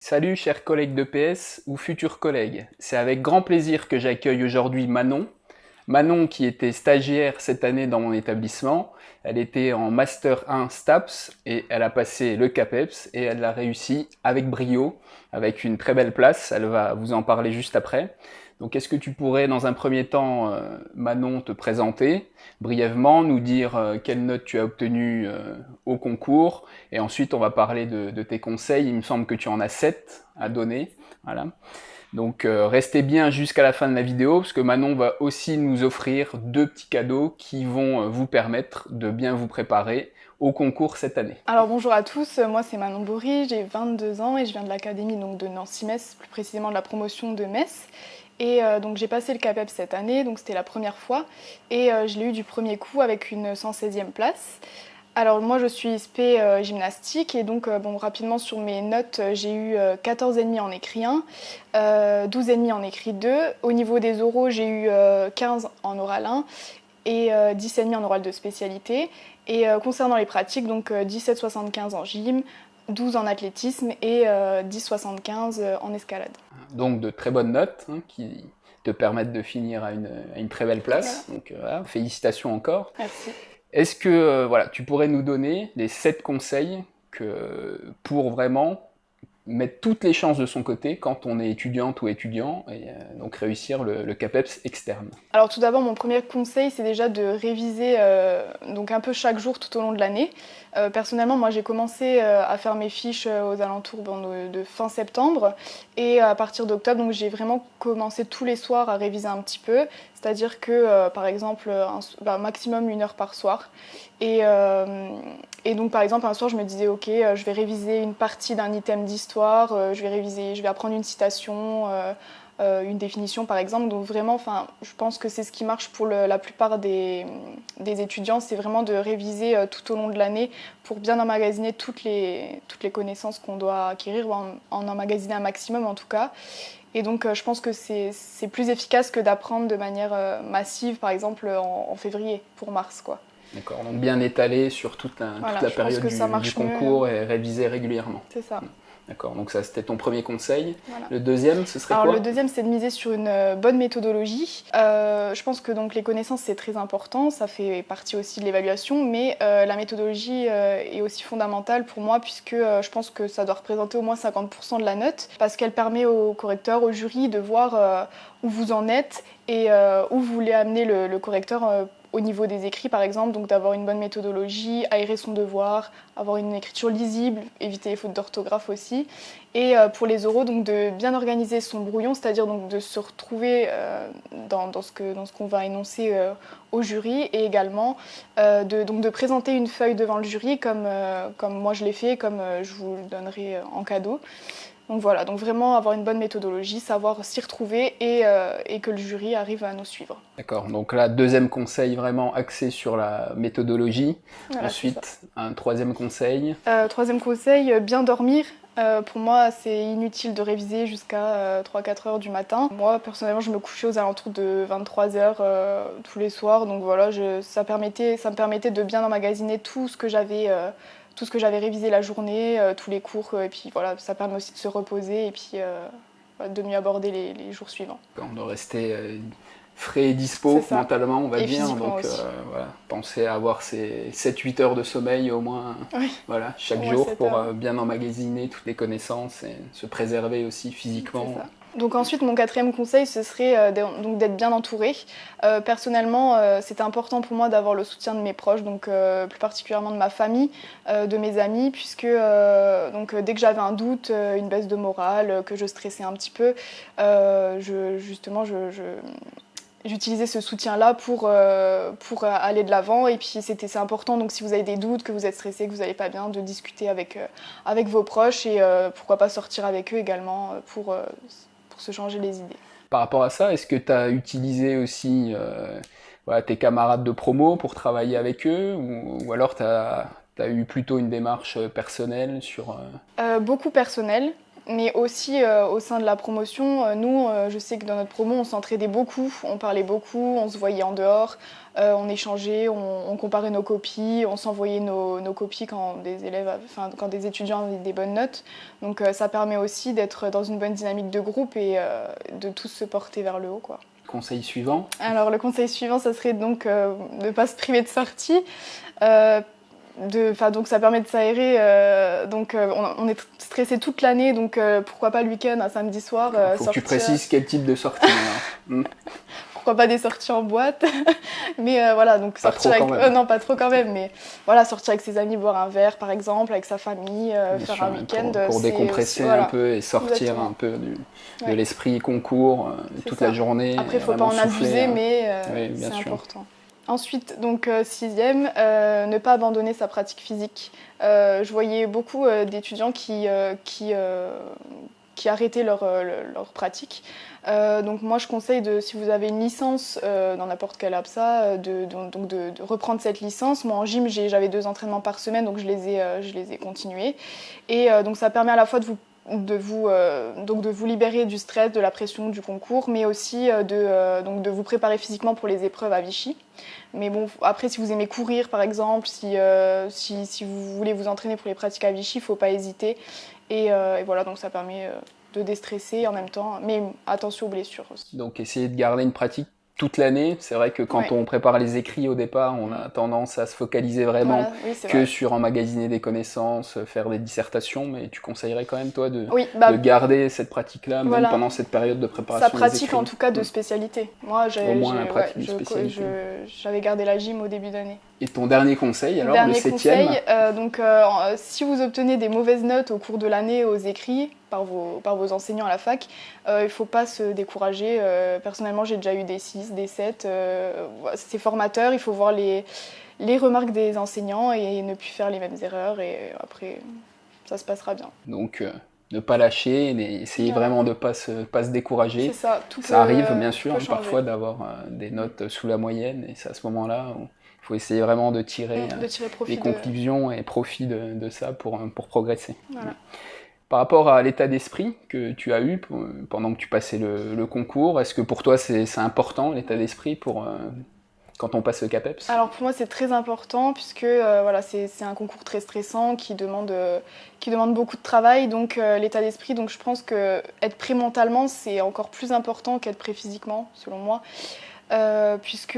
Salut chers collègues de PS ou futurs collègues, c'est avec grand plaisir que j'accueille aujourd'hui Manon. Manon qui était stagiaire cette année dans mon établissement, elle était en Master 1 STAPS et elle a passé le CAPEPS et elle l'a réussi avec brio, avec une très belle place, elle va vous en parler juste après. Donc est-ce que tu pourrais dans un premier temps, Manon, te présenter brièvement, nous dire quelle note tu as obtenue au concours, et ensuite on va parler de tes conseils, il me semble que tu en as 7 à donner. Voilà. Donc restez bien jusqu'à la fin de la vidéo, parce que Manon va aussi nous offrir deux petits cadeaux qui vont vous permettre de bien vous préparer au concours cette année. Alors bonjour à tous, moi c'est Manon Bory, j'ai 22 ans et je viens de l'académie de Nancy-Metz, plus précisément de la promotion de Metz. Et donc j'ai passé le CAPEP cette année, donc c'était la première fois, et je l'ai eu du premier coup avec une 116e place. Alors moi je suis spé gymnastique et donc rapidement sur mes notes j'ai eu 14,5 en écrit 1, 12,5 en écrit 2. Au niveau des oraux j'ai eu 15 en oral 1 et 10,5 en oral de spécialité. Et concernant les pratiques, donc 17,75 en gym, 12 en athlétisme et 10,75 en escalade. Donc de très bonnes notes qui te permettent de finir à une très belle place. Voilà. Donc voilà, félicitations encore. Merci. Est-ce que voilà, tu pourrais nous donner les 7 conseils pour vraiment mettre toutes les chances de son côté quand on est étudiante ou étudiant et donc réussir le CAPEPS externe? Alors tout d'abord, mon premier conseil, c'est déjà de réviser donc un peu chaque jour tout au long de l'année. Personnellement, moi j'ai commencé à faire mes fiches aux alentours de fin septembre et à partir d'octobre, donc j'ai vraiment commencé tous les soirs à réviser un petit peu, c'est-à-dire que par exemple, maximum 1 heure par soir. Et, euh, et donc par exemple un soir je me disais ok je vais réviser une partie d'un item d'histoire, je vais apprendre une citation, une définition par exemple. Donc vraiment je pense que c'est ce qui marche pour la plupart des étudiants, c'est vraiment de réviser tout au long de l'année pour bien emmagasiner toutes les connaissances qu'on doit acquérir, ou en emmagasiner un maximum en tout cas. Et donc je pense que c'est plus efficace que d'apprendre de manière massive par exemple en février pour mars quoi. D'accord, donc bien étalé sur toute Voilà, la je pense période que ça du marche mieux. concours et réviser régulièrement. C'est ça. D'accord, donc ça c'était ton premier conseil. Voilà. Le deuxième, ce serait Alors le quoi? deuxième, c'est de miser sur une bonne méthodologie. Je pense que donc les connaissances c'est très important, ça fait partie aussi de l'évaluation, mais la méthodologie est aussi fondamentale pour moi puisque je pense que ça doit représenter au moins 50% de la note parce qu'elle permet au correcteur, au jury de voir où vous en êtes et où vous voulez amener le correcteur au niveau des écrits par exemple, donc d'avoir une bonne méthodologie, aérer son devoir, avoir une écriture lisible, éviter les fautes d'orthographe aussi. Et pour les oraux, donc de bien organiser son brouillon, c'est-à-dire donc de se retrouver dans ce qu'on va énoncer au jury et également donc de présenter une feuille devant le jury comme moi je l'ai fait, comme je vous le donnerai en cadeau. Donc voilà, donc vraiment avoir une bonne méthodologie, savoir s'y retrouver et que le jury arrive à nous suivre. D'accord, donc là, deuxième conseil vraiment axé sur la méthodologie. Voilà, c'est ça. Ensuite, un troisième conseil. Troisième conseil, bien dormir. Pour moi, c'est inutile de réviser jusqu'à 3-4 heures du matin. Moi, personnellement, je me couchais aux alentours de 23 heures tous les soirs. Donc voilà, ça me permettait de bien emmagasiner tout ce que j'avais révisé la journée, tous les cours. Et puis voilà, ça permet aussi de se reposer et puis de mieux aborder les jours suivants. De rester frais et C'est dispo ça. mentalement, on va Et dire. physiquement Donc aussi. voilà, pensez à avoir ces 7-8 heures de sommeil au moins Oui, voilà, au chaque moins jour 7 pour heures. bien emmagasiner toutes les connaissances et se préserver aussi C'est physiquement. ça. Donc ensuite, mon quatrième conseil, ce serait donc d'être bien entouré. Personnellement, c'était important pour moi d'avoir le soutien de mes proches, donc plus particulièrement de ma famille, de mes amis, puisque dès que j'avais un doute, une baisse de morale, que je stressais un petit peu, j'utilisais ce soutien-là pour aller de l'avant. Et puis c'est important, donc si vous avez des doutes, que vous êtes stressé, que vous n'allez pas bien, de discuter avec vos proches et pourquoi pas sortir avec eux également pour se changer les idées. Par rapport à ça, est-ce que tu as utilisé aussi voilà, tes camarades de promo pour travailler avec eux ou alors tu as eu plutôt une démarche personnelle sur... Beaucoup personnel. mais aussi au sein de la promotion, nous, je sais que dans notre promo, on s'entraidait beaucoup, on parlait beaucoup, on se voyait en dehors, on échangeait, on comparait nos copies, on s'envoyait nos copies quand quand des étudiants avaient des bonnes notes. Donc ça permet aussi d'être dans une bonne dynamique de groupe et de tous se porter vers le haut, quoi. Conseil suivant? Alors le conseil suivant, ça serait donc de ne pas se priver de sortie. Donc ça permet de s'aérer. On est stressé toute l'année, donc pourquoi pas le week-end, un samedi soir, Faut sortir. que tu précises quel type de sortie. Pourquoi pas des sorties en boîte. Mais voilà, donc pas sortir trop avec. quand même. Non, pas trop quand même, mais voilà, sortir avec ses amis, boire un verre par exemple, avec sa famille, Bien faire sûr, un week-end. pour décompresser voilà. un peu et sortir Exactement. un peu de Ouais. l'esprit concours toute ça. la journée. Après, il ne faut pas vraiment en souffler, abuser, mais Oui, bien c'est sûr. important. Ensuite, donc sixième, ne pas abandonner sa pratique physique. Je voyais beaucoup d'étudiants qui arrêtaient leur pratique. Donc moi, je conseille, si vous avez une licence dans n'importe quel APSA, de reprendre cette licence. Moi, en gym, j'avais 2 entraînements par semaine, donc je les ai continués. Et donc ça permet à la fois de vous libérer du stress, de la pression du concours, mais aussi de vous préparer physiquement pour les épreuves à Vichy. Mais bon, après, si vous aimez courir, par exemple, si vous voulez vous entraîner pour les pratiques à Vichy, il ne faut pas hésiter. Et voilà, donc ça permet de déstresser en même temps, mais attention aux blessures aussi. Donc essayer de garder une pratique toute l'année. C'est vrai que quand on prépare les écrits au départ, on a tendance à se focaliser vraiment sur emmagasiner des connaissances, faire des dissertations, mais tu conseillerais quand même toi de garder cette pratique-là même pendant cette période de préparation. Sa pratique en tout cas de spécialité. Moi, j'avais gardé la gym au début d'année. Et ton dernier conseil alors, le 7e? Si vous obtenez des mauvaises notes au cours de l'année aux écrits par vos enseignants à la fac, il ne faut pas se décourager. Personnellement, j'ai déjà eu des 6, des 7. C'est formateur, il faut voir les remarques des enseignants et ne plus faire les mêmes erreurs. Et après, ça se passera bien. Donc, ne pas lâcher, essayer vraiment de ne pas se décourager. C'est ça. Ça arrive bien sûr parfois d'avoir des notes sous la moyenne et c'est à ce moment-là où il faut essayer vraiment de tirer les conclusions et profit de ça pour progresser. Voilà. Par rapport à l'état d'esprit que tu as eu pendant que tu passais le concours, est-ce que pour toi c'est important l'état d'esprit quand on passe le CAPEPS? Alors pour moi c'est très important puisque c'est un concours très stressant qui demande beaucoup de travail, donc l'état d'esprit, donc je pense que être prêt mentalement c'est encore plus important qu'être prêt physiquement selon moi, puisque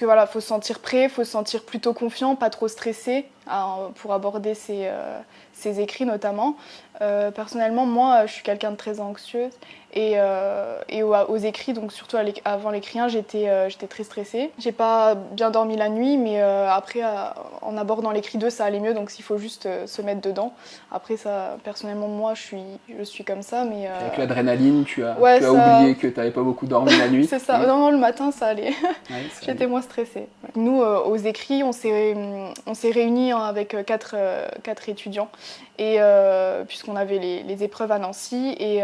voilà, faut se sentir prêt, faut se sentir plutôt confiant, pas trop stressé pour aborder ces écrits notamment. Personnellement, moi, je suis quelqu'un de très anxieuse et aux écrits, donc surtout avant l'écrit 1, j'étais très stressée. J'ai pas bien dormi la nuit, mais après, en abordant l'écrit 2, ça allait mieux, donc il faut juste se mettre dedans. Après, ça, personnellement, moi, je suis comme ça, mais... Avec l'adrénaline, tu as oublié que tu n'avais pas beaucoup dormi la nuit. C'est ça, non, le matin, ça allait. J'étais moins stressée. Nous, aux écrits, on s'est réunis avec 4 étudiants, et puisqu'on avait les épreuves à Nancy, et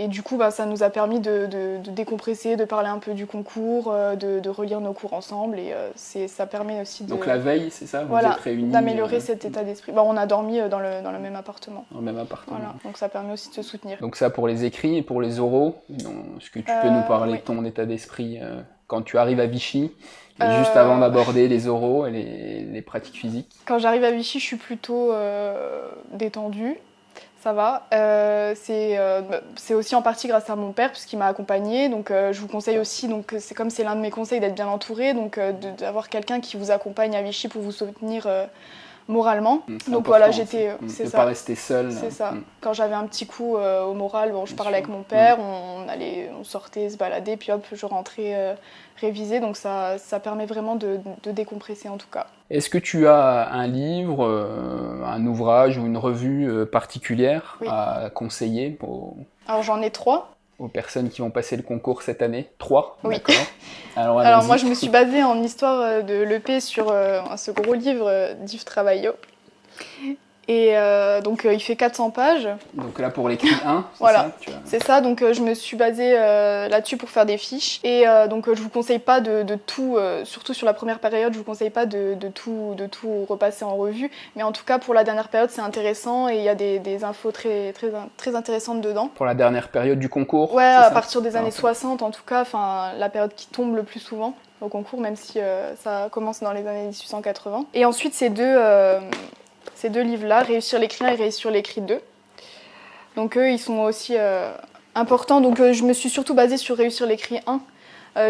du coup ça nous a permis de décompresser, de parler un peu du concours, de relire nos cours ensemble, et ça permet aussi Donc la veille, c'est ça, vous êtes réunis, d'améliorer cet état d'esprit. On a dormi dans le même appartement. Dans le même appartement. Voilà. Donc ça permet aussi de se soutenir. Donc ça pour les écrits et pour les oraux, est-ce que tu peux nous parler de ton état d'esprit quand tu arrives à Vichy, juste avant d'aborder les oraux et les pratiques physiques? Quand j'arrive à Vichy, je suis plutôt détendue, ça va. C'est aussi en partie grâce à mon père, puisqu'il m'a accompagnée. Donc je vous conseille aussi, donc, c'est l'un de mes conseils, d'être bien entouré, donc d'avoir quelqu'un qui vous accompagne à Vichy pour vous soutenir moralement. Donc voilà, c'est ça. Pas rester seul. C'est ça. Quand j'avais un petit coup au moral, je parlais avec mon père, on sortait se balader, puis hop, je rentrais réviser. Donc ça permet vraiment de décompresser en tout cas. Est-ce que tu as un livre, un ouvrage ou une revue particulière à conseiller Alors j'en ai 3. Aux personnes qui vont passer le concours cette année? 3? Oui. D'accord. Alors moi je me suis basée en histoire de l'EP sur ce gros livre d'Yves Travaillot. Et donc il fait 400 pages. Donc là pour l'écrit 1, c'est voilà, ça c'est ça. Donc je me suis basée là-dessus pour faire des fiches. Et donc je vous conseille pas de tout, surtout sur la première période, je vous conseille pas de tout repasser en revue. Mais en tout cas pour la dernière période c'est intéressant et il y a des infos très intéressantes dedans. Pour la dernière période du concours? Ouais, à partir des années 60 en tout cas, la période qui tombe le plus souvent au concours, même si ça commence dans les années 1880. Et ensuite ces deux livres-là, Réussir l'écrit 1 et Réussir l'écrit 2. Donc eux, ils sont aussi importants. Donc je me suis surtout basée sur Réussir l'écrit 1.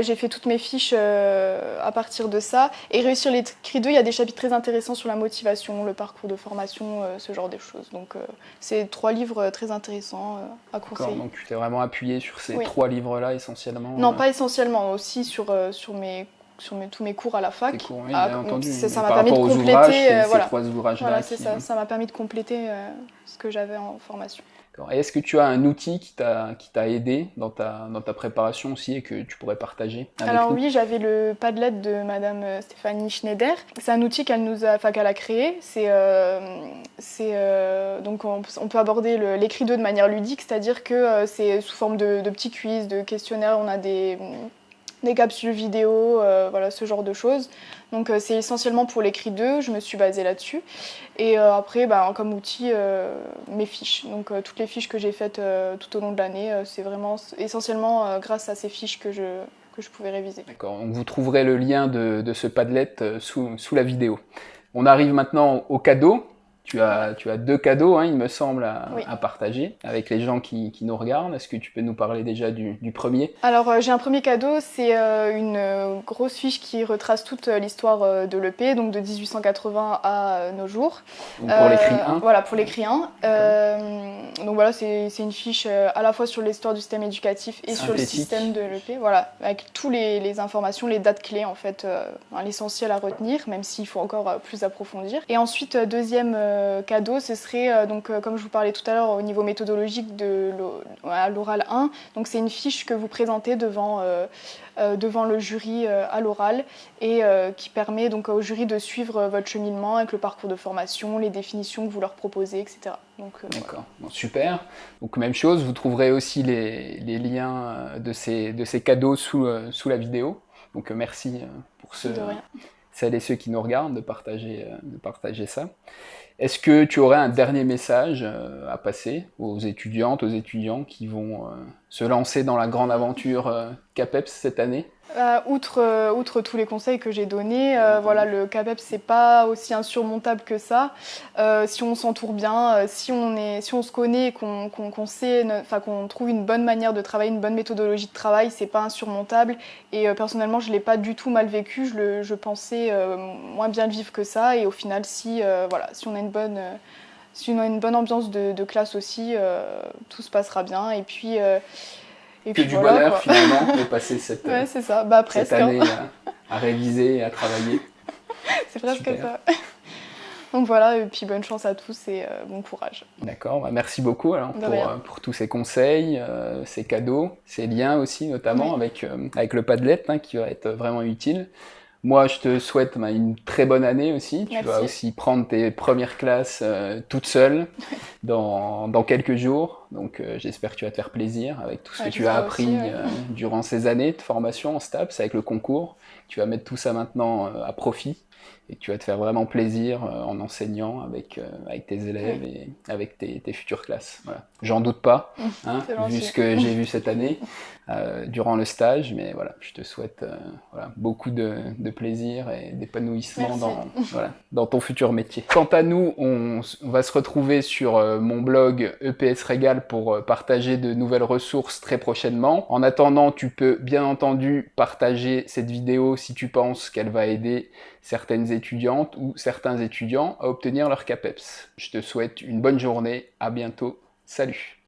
J'ai fait toutes mes fiches à partir de ça. Et Réussir l'écrit 2, il y a des chapitres très intéressants sur la motivation, le parcours de formation, ce genre de choses. Donc c'est 3 livres très intéressants à conseiller. Donc tu t'es vraiment appuyée sur ces 3 livres-là essentiellement? Non, pas essentiellement, aussi sur tous mes cours à la fac. Tes cours, oui, bien entendu. Ça m'a permis de compléter. Voilà. Ces 3 ouvrages-là. Voilà, c'est ça. Ça m'a permis de compléter ce que j'avais en formation. Et est-ce que tu as un outil qui t'a aidé dans ta préparation aussi et que tu pourrais partager avec Alors nous? oui, j'avais le Padlet de Madame Stéphanie Schneider. C'est un outil qu'elle a créé. Donc on peut aborder l'écrit 2 de manière ludique, c'est-à-dire que c'est sous forme de petits quiz, de questionnaires. On a des capsules vidéo, voilà, ce genre de choses. Donc c'est essentiellement pour l'écrit 2, je me suis basée là-dessus. Et après, comme outil, mes fiches. Donc toutes les fiches que j'ai faites tout au long de l'année, c'est vraiment essentiellement grâce à ces fiches que je pouvais réviser. D'accord, donc vous trouverez le lien de ce Padlet sous la vidéo. On arrive maintenant au cadeau. Tu as 2 cadeaux, il me semble, à partager avec les gens qui nous regardent. Est-ce que tu peux nous parler déjà du premier? Alors, j'ai un premier cadeau, c'est une grosse fiche qui retrace toute l'histoire de l'EP, donc de 1880 à nos jours. Donc pour l'écrit 1? Voilà, pour l'écrit 1. Donc voilà, c'est une fiche à la fois sur l'histoire du système éducatif et sur le système de l'EP. Voilà, avec toutes les informations, les dates clés, en fait, l'essentiel à retenir, même s'il faut encore plus approfondir. Et ensuite, deuxième cadeau, ce serait, comme je vous parlais tout à l'heure, au niveau méthodologique de l'oral 1. Donc c'est une fiche que vous présentez devant le jury à l'oral et qui permet donc au jury de suivre votre cheminement avec le parcours de formation, les définitions que vous leur proposez, etc. D'accord, bon, super. Donc même chose, vous trouverez aussi les liens de ces cadeaux sous la vidéo. Donc merci pour celles et ceux qui nous regardent de partager ça. Est-ce que tu aurais un dernier message à passer aux étudiantes, aux étudiants qui vont se lancer dans la grande aventure CAPEPS cette année? Outre tous les conseils que j'ai donnés, voilà, le CAPEPS c'est pas aussi insurmontable que ça. Si on s'entoure bien, si on se connaît et qu'on sait, qu'on trouve une bonne manière de travailler, une bonne méthodologie de travail, c'est pas insurmontable. Et personnellement, je l'ai pas du tout mal vécu. Je pensais moins bien le vivre que ça. Et au final, si on a une bonne ambiance de classe aussi, tout se passera bien. Et puis du bonheur finalement de passer cette année à réviser et à travailler. C'est presque ça. Donc voilà, et puis bonne chance à tous et bon courage. D'accord, merci beaucoup alors, pour tous ces conseils, ces cadeaux, ces liens aussi notamment avec le Padlet qui va être vraiment utile. Moi, je te souhaite une très bonne année aussi. Tu vas aussi prendre tes premières classes toute seule dans quelques jours. Donc, j'espère que tu vas te faire plaisir avec tout ce que tu as appris durant ces années de formation en STAPS, avec le concours. Tu vas mettre tout ça maintenant à profit et que tu vas te faire vraiment plaisir en enseignant avec tes élèves et avec tes futures classes. Voilà. J'en doute pas, vu ce que j'ai vu cette année durant le stage, mais voilà, je te souhaite beaucoup de plaisir et d'épanouissement dans ton futur métier. Quant à nous, on va se retrouver sur mon blog EPS Régal pour partager de nouvelles ressources très prochainement. En attendant, tu peux bien entendu partager cette vidéo si tu penses qu'elle va aider certaines étudiantes ou certains étudiants à obtenir leur CAPEPS. Je te souhaite une bonne journée, à bientôt, salut!